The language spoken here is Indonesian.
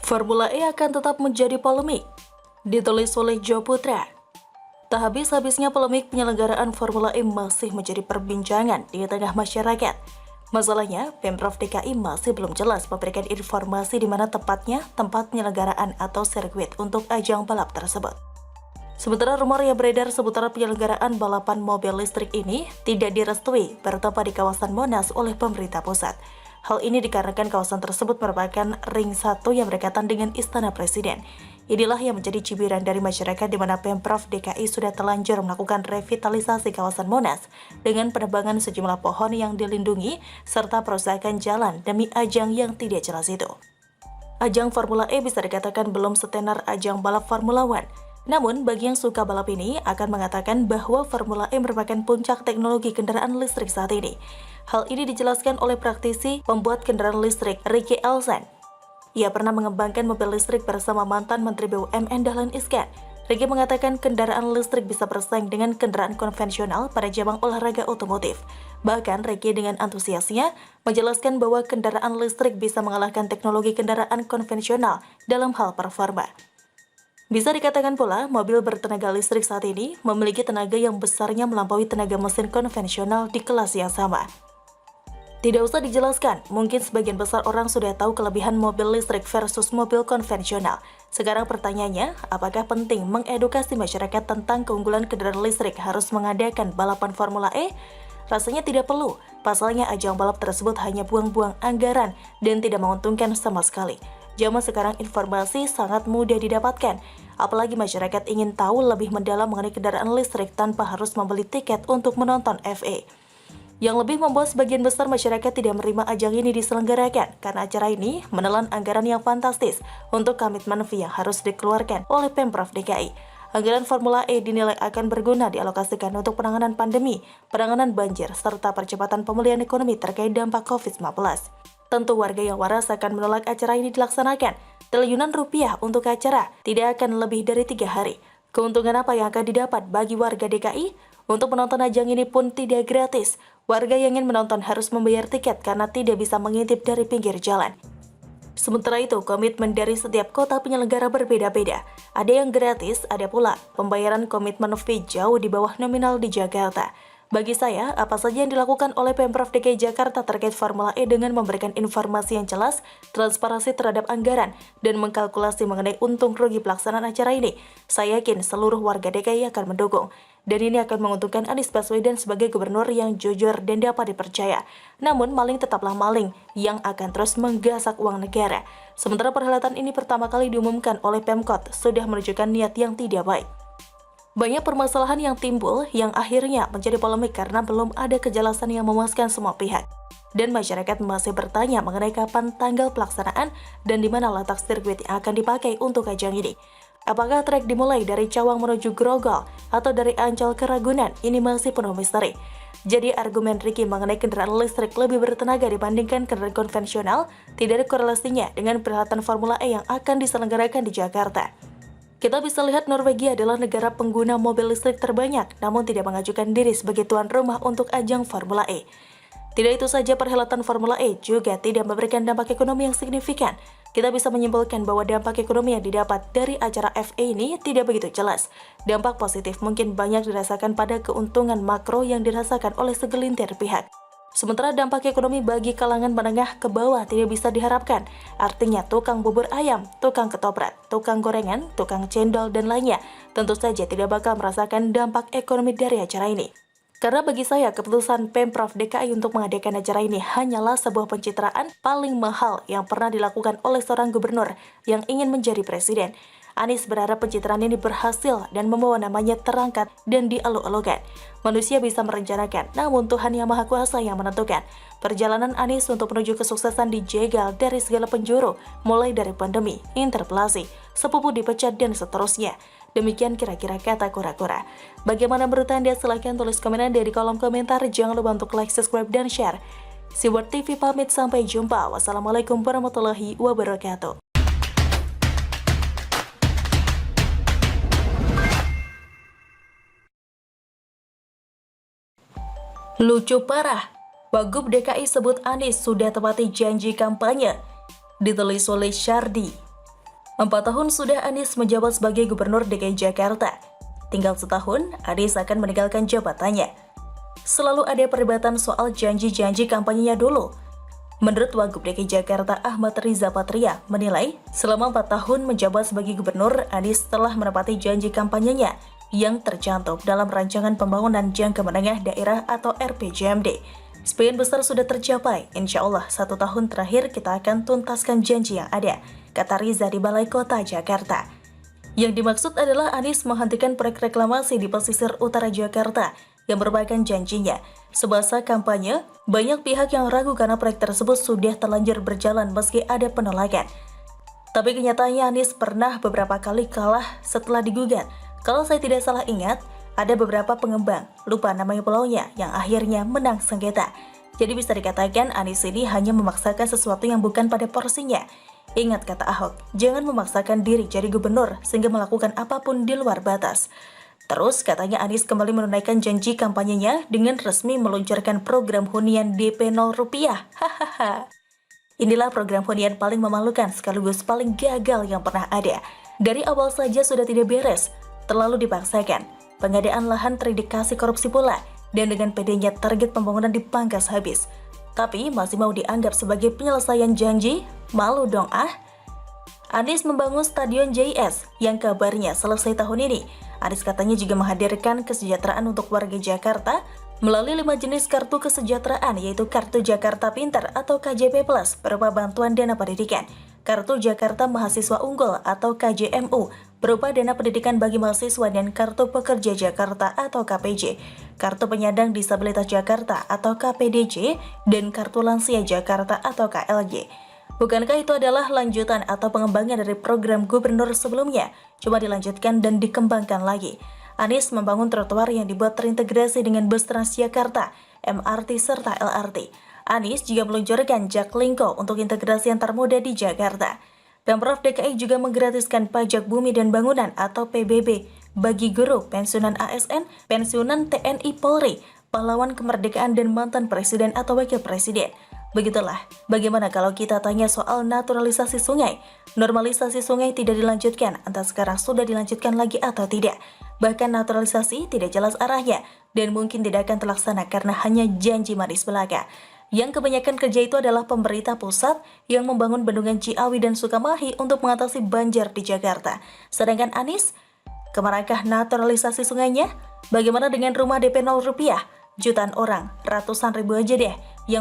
Formula E akan tetap menjadi polemik, ditulis oleh Jo Putra. Tak habis-habisnya polemik penyelenggaraan Formula E masih menjadi perbincangan di tengah masyarakat. Masalahnya, Pemprov DKI masih belum jelas memberikan informasi di mana tepatnya tempat penyelenggaraan atau sirkuit untuk ajang balap tersebut. Sementara rumor yang beredar seputar penyelenggaraan balapan mobil listrik ini tidak direstui bertempat di kawasan Monas oleh pemerintah pusat. Hal ini dikarenakan kawasan tersebut merupakan ring 1 yang berdekatan dengan Istana Presiden. Inilah yang menjadi cibiran dari masyarakat di mana Pemprov DKI sudah telanjur melakukan revitalisasi kawasan Monas dengan penebangan sejumlah pohon yang dilindungi serta perusahaan jalan demi ajang yang tidak jelas itu. Ajang Formula E bisa dikatakan belum setenar ajang balap Formula One. Namun, bagi yang suka balap ini akan mengatakan bahwa Formula E merupakan puncak teknologi kendaraan listrik saat ini. Hal ini dijelaskan oleh praktisi pembuat kendaraan listrik Ricky Elson. Ia pernah mengembangkan mobil listrik bersama mantan Menteri BUMN Dahlan Iskan. Ricky mengatakan kendaraan listrik bisa bersaing dengan kendaraan konvensional pada cabang olahraga otomotif. Bahkan Ricky dengan antusiasnya menjelaskan bahwa kendaraan listrik bisa mengalahkan teknologi kendaraan konvensional dalam hal performa. Bisa dikatakan pula, mobil bertenaga listrik saat ini memiliki tenaga yang besarnya melampaui tenaga mesin konvensional di kelas yang sama. Tidak usah dijelaskan, mungkin sebagian besar orang sudah tahu kelebihan mobil listrik versus mobil konvensional. Sekarang pertanyaannya, apakah penting mengedukasi masyarakat tentang keunggulan kendaraan listrik harus mengadakan balapan Formula E? Rasanya tidak perlu, pasalnya ajang balap tersebut hanya buang-buang anggaran dan tidak menguntungkan sama sekali. Zaman sekarang informasi sangat mudah didapatkan, apalagi masyarakat ingin tahu lebih mendalam mengenai kendaraan listrik tanpa harus membeli tiket untuk menonton FA. Yang lebih membuat sebagian besar masyarakat tidak menerima ajang ini diselenggarakan karena acara ini menelan anggaran yang fantastis untuk komitmen fee yang harus dikeluarkan oleh Pemprov DKI. Anggaran Formula E dinilai akan berguna dialokasikan untuk penanganan pandemi, penanganan banjir, serta percepatan pemulihan ekonomi terkait dampak COVID-19. Tentu warga yang waras akan menolak acara ini dilaksanakan. Triliunan rupiah untuk acara tidak akan lebih dari 3 hari. Keuntungan apa yang akan didapat bagi warga DKI? Untuk menonton ajang ini pun tidak gratis. Warga yang ingin menonton harus membayar tiket karena tidak bisa mengintip dari pinggir jalan. Sementara itu, komitmen dari setiap kota penyelenggara berbeda-beda. Ada yang gratis, ada pula pembayaran komitmen fee jauh di bawah nominal di Jakarta. Bagi saya, apa saja yang dilakukan oleh Pemprov DKI Jakarta terkait Formula E dengan memberikan informasi yang jelas, transparansi terhadap anggaran, dan mengkalkulasi mengenai untung rugi pelaksanaan acara ini, saya yakin seluruh warga DKI akan mendukung. Dan ini akan menguntungkan Anies Baswedan sebagai gubernur yang jujur dan dapat dipercaya. Namun, maling tetaplah maling yang akan terus menggasak uang negara. Sementara perhelatan ini pertama kali diumumkan oleh Pemkot sudah menunjukkan niat yang tidak baik. Banyak permasalahan yang timbul yang akhirnya menjadi polemik karena belum ada kejelasan yang memuaskan semua pihak. Dan masyarakat masih bertanya mengenai kapan tanggal pelaksanaan dan di mana letak sirkuit yang akan dipakai untuk ajang ini. Apakah trek dimulai dari Cawang menuju Grogol atau dari Ancol ke Ragunan? Ini masih penuh misteri. Jadi argumen Ricky mengenai kendaraan listrik lebih bertenaga dibandingkan kendaraan konvensional tidak ada korelasinya dengan perhelatan Formula E yang akan diselenggarakan di Jakarta. Kita bisa lihat Norwegia adalah negara pengguna mobil listrik terbanyak, namun tidak mengajukan diri sebagai tuan rumah untuk ajang Formula E. Tidak itu saja, perhelatan Formula E juga tidak memberikan dampak ekonomi yang signifikan. Kita bisa menyimpulkan bahwa dampak ekonomi yang didapat dari acara FA ini tidak begitu jelas. Dampak positif mungkin banyak dirasakan pada keuntungan makro yang dirasakan oleh segelintir pihak. Sementara dampak ekonomi bagi kalangan menengah ke bawah tidak bisa diharapkan. Artinya tukang bubur ayam, tukang ketoprak, tukang gorengan, tukang cendol, dan lainnya tentu saja tidak bakal merasakan dampak ekonomi dari acara ini. Karena bagi saya, keputusan Pemprov DKI untuk mengadakan acara ini hanyalah sebuah pencitraan paling mahal yang pernah dilakukan oleh seorang gubernur yang ingin menjadi presiden. Anies berharap pencitraan ini berhasil dan membawa namanya terangkat dan dialu-alukan. Manusia bisa merencanakan, namun Tuhan Yang Maha Kuasa yang menentukan. Perjalanan Anies untuk menuju kesuksesan dijegal dari segala penjuru, mulai dari pandemi, interpelasi, sepupu dipecat, dan seterusnya. Demikian kira-kira kata kura-kura. Bagaimana menurut Anda? Silahkan tulis komen Anda di kolom komentar. Jangan lupa untuk like, subscribe, dan share. Siwar TV pamit, sampai jumpa. Wassalamualaikum warahmatullahi wabarakatuh. Lucu parah, Wagub DKI sebut Anies sudah tepati janji kampanye, ditulis oleh Syardi. 4 tahun sudah Anies menjabat sebagai Gubernur DKI Jakarta. Tinggal setahun, Anies akan meninggalkan jabatannya. Selalu ada perdebatan soal janji-janji kampanyenya dulu. Menurut Wagub DKI Jakarta Ahmad Riza Patria menilai, selama 4 tahun menjabat sebagai Gubernur, Anies telah menepati janji kampanyenya yang tercantum dalam Rancangan Pembangunan Jangka Menengah Daerah atau RPJMD. Sebagian besar sudah tercapai, insya Allah 1 tahun terakhir kita akan tuntaskan janji yang ada, kata Riza di Balai Kota Jakarta. Yang dimaksud adalah Anies menghentikan proyek reklamasi di pesisir utara Jakarta yang merupakan janjinya. Semasa kampanye, banyak pihak yang ragu karena proyek tersebut sudah terlanjur berjalan meski ada penolakan. Tapi kenyataannya Anies pernah beberapa kali kalah setelah digugat. Kalau saya tidak salah ingat, ada beberapa pengembang, lupa namanya pulaunya, yang akhirnya menang sengketa. Jadi bisa dikatakan Anies ini hanya memaksakan sesuatu yang bukan pada porsinya. Ingat kata Ahok, jangan memaksakan diri jadi gubernur sehingga melakukan apapun di luar batas. Terus katanya Anies kembali menunaikan janji kampanyenya dengan resmi meluncurkan program hunian DP 0 rupiah. Hahaha. Inilah program hunian paling memalukan sekaligus paling gagal yang pernah ada. Dari awal saja sudah tidak beres, terlalu dipaksakan. Pengadaan lahan terindikasi korupsi pula, dan dengan pedenya target pembangunan dipangkas habis. Tapi masih mau dianggap sebagai penyelesaian janji? Malu dong ah. Anies membangun Stadion JS yang kabarnya selesai tahun ini. Anies katanya juga menghadirkan kesejahteraan untuk warga Jakarta melalui 5 jenis kartu kesejahteraan, yaitu Kartu Jakarta Pintar atau KJP Plus berupa bantuan dana pendidikan, Kartu Jakarta Mahasiswa Unggul atau KJMU berupa dana pendidikan bagi mahasiswa, dan Kartu Pekerja Jakarta atau KPJ, Kartu Penyandang Disabilitas Jakarta atau KPDJ, dan Kartu Lansia Jakarta atau KLJ. Bukankah itu adalah lanjutan atau pengembangan dari program gubernur sebelumnya, cuma dilanjutkan dan dikembangkan lagi? Anies membangun trotoar yang dibuat terintegrasi dengan bus Transjakarta, MRT, serta LRT. Anies juga meluncurkan Jaklingko untuk integrasi antar moda di Jakarta. Pemprov DKI juga menggratiskan pajak bumi dan bangunan atau PBB bagi guru, pensiunan ASN, pensiunan TNI Polri, pahlawan kemerdekaan, dan mantan presiden atau wakil presiden. Begitulah, bagaimana kalau kita tanya soal naturalisasi sungai? Normalisasi sungai tidak dilanjutkan, entah sekarang sudah dilanjutkan lagi atau tidak. Bahkan naturalisasi tidak jelas arahnya, dan mungkin tidak akan terlaksana karena hanya janji manis belaka. Yang kebanyakan kerja itu adalah pemerintah pusat yang membangun bendungan Ciawi dan Sukamahi untuk mengatasi banjir di Jakarta. Sedangkan Anies, kemanakah naturalisasi sungainya? Bagaimana dengan rumah DP 0 rupiah? Jutaan orang, ratusan ribu aja deh, yang